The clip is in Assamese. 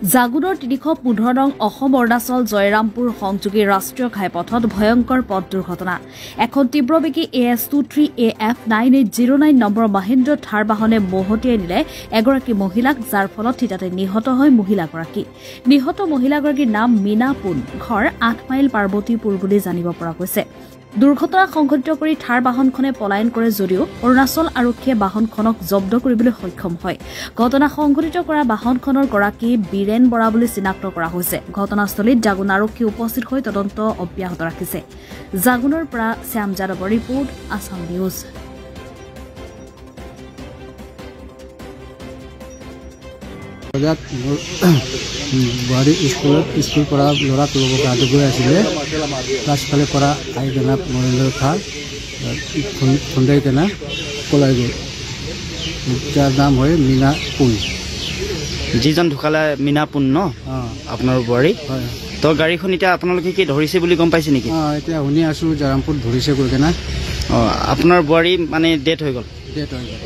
জাগুনৰ ৩১৫ নং অসম অৰুণাচল জয়ৰামপুৰ সংযোগী ৰাষ্ট্ৰীয় ঘাইপথত ভয়ংকৰ পথ দুৰ্ঘটনা। এখন তীব্ৰবেগী AS23AF 9809 নম্বৰ মহেন্দ্ৰ থাৰ বাহনে মহতিয়াই নিলে এগৰাকী মহিলাক, যাৰ ফলত থিতাতে নিহত হয় মহিলাগৰাকী। নিহত মহিলাগৰাকীৰ নাম মীনা পুন, ঘৰ ৮ মাইল পাৰ্বতীপুৰ বুলি জানিব পৰা গৈছে। দুৰ্ঘটনা সংঘটিত কৰি থাৰ বাহনখনে পলায়ন কৰে যদিও অৰুণাচল আৰক্ষীয়ে বাহনখনক জব্দ কৰিবলৈ সক্ষম হয়। ঘটনা সংঘটিত কৰা বাহনখনৰ গৰাকী বীৰেন বৰা বুলি চিনাক্ত কৰা হৈছে। ঘটনাস্থলীত জাগুন আৰক্ষী উপস্থিত হৈ তদন্ত অব্যাহত ৰাখিছে। জাগুনৰ পৰা শ্যাম যাদৱৰ ৰিপৰ্ট, আছাম নিউজ। বুঢ়াৰী স্কুল পৰা ল'ৰাক ল'ব কাৰণে গৈ আছিলে। পাছফালে পৰা আহি কেনে মহেন্দ্ৰ থাৰ খুন্দাই কেনে পলাই গ'ল। যাৰ নাম হয় মীনা পুন। যিজন ঢুকালে মীনা পুন ন? আপোনাৰ বোৱাৰী? হয়। তো গাড়ীখন এতিয়া আপোনালোকে কি ধৰিছে বুলি গম পাইছে নেকি? এতিয়া শুনি আছোঁ জয়ৰামপুৰ ধৰিছে গৈ কেনে। আপোনাৰ বোৱাৰী মানে ডেথ হৈ গ'ল? ডেথ হৈ গ'ল।